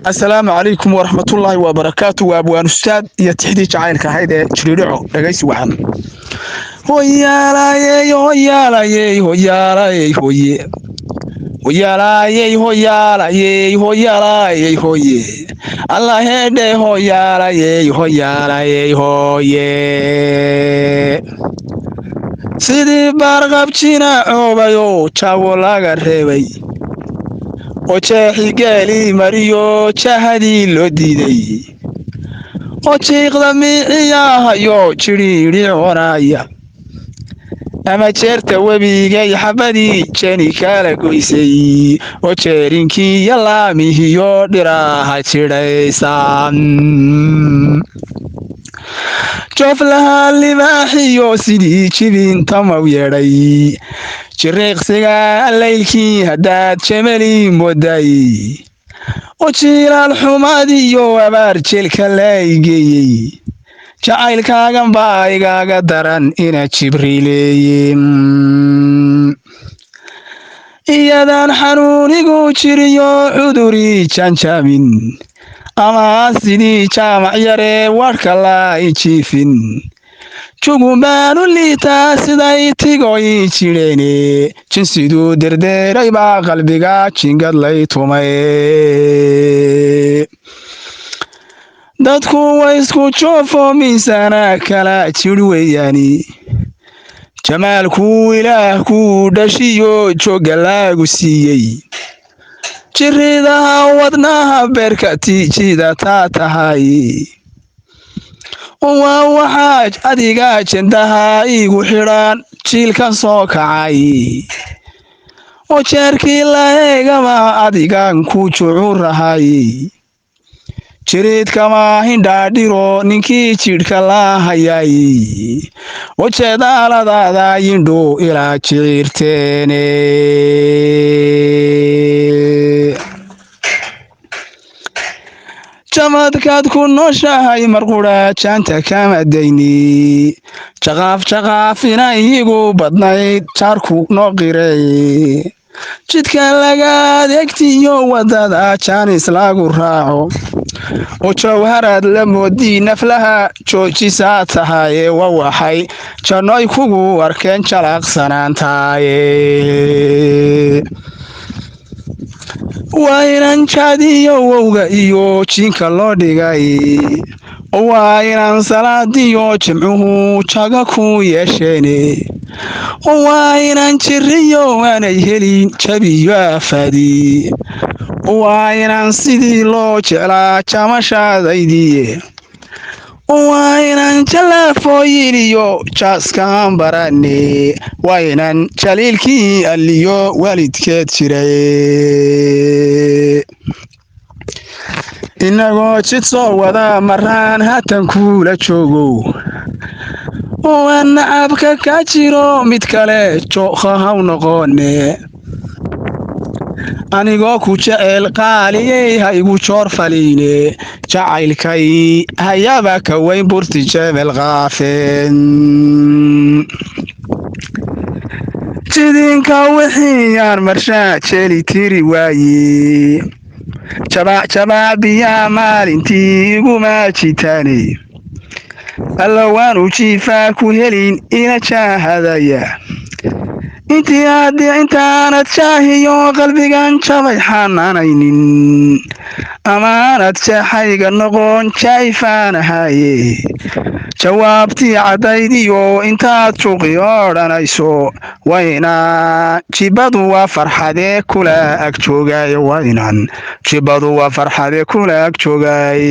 السلام عليكم ورحمة الله وبركاته وأبوان أستاذ يتحدي جعيلك هيدا جريرعو دغيس وعن هويالاي هويالاي هويالاي هوي هويالاي هويالاي هويالاي هوي الله هيدا هويالاي هويالاي هوي sidii baarqabjina coobayo jaawo laga reebay oo jeexi geelii mariyo jahadii loo diiday oo jiiqda miiciyahayo jidhiidhi conaaya ama jeerta webigay xabadii jeni kala goysay oo jeerinkii iyo laamihiyo dhiraha jidhaysa jooflaha libaaxiyo sidii jibinta maw yeedhay jiriiqsiga laylkii haddaad jemeli mooday oo jiilaal xumaadiyo abaar jeelka laaygeeyey jacaylkaagan baa igaaga daran ina jibriileeye iyadaan xanuunigu jiriyo cudurii janjaamin ama sidii jaamac yaree wadhka laa'i jiifin jugubaanu liitaa siday tigoy jidheene jinsiduu derdeeray baa qalbiga jingad lay tumay dadku way isku joofo miisaana kala jidh weeyaani jamaalkuu ilaah kuu dhashiyo joogga laagu siiyey jiridaha wadnaha beerka tiijida taa tahay waa waxaa adiga jendaha iigu xidhan jiilkan soo kacay oo jeerkii la eegaba adigan ku jucurahay jiriidkama hindhaadhiro ninkii jidhka la hayay oo jeedaaladaada yindhu ilaa jiciirteene jamadkaad ku nooshahay marqudha jaanta kama dayni jaqaaf inayigu badnayd jaarku noo qirey jidka laga adeegtiyo wadada jaanis lagu raaco oo jawharaad la moodii naflaha joojisaa tahaye waa waxay jannoy kugu arkeen jalaqsanaantaaye waa inan jaadiyo wowga iyo jiinka loo dhigay waa inan salaadiyo jimcuhu jaga ku yeesheene waa inan jiriyo aanay helin jabiyo afaadi waa inan sidii loo jeclaa jamashaadaydiye waa inan jalaafooyin iyo jaaskaan barane waa inan jaliilkii alliyo waalidkeed jiray inagoo jid soo wada maraan haatan kuula joogo oo aan nacabka ka jiro mid kale jooqa haw noqone anigoo ku jecel qaaliyey ha igu joor faliine jacaylkay hayaba ka weyn burti jebel qaafeen jidinka wixii yaan marshaa jeeli tiri waaye jabaac biyaa maalintii iguma jitaane alla waanu jiifaa ku helin ina jaahadaya intaanad jaahiyo qalbigan jabay xanaanaynin amaanad jeexayga noqon jaayfaanahaye jawaabtii caddaydiyo intaad juqi odhanayso waynaan jibadu waa farxadee kula ag joogay waynan jibadu waa farxadee kula ag joogay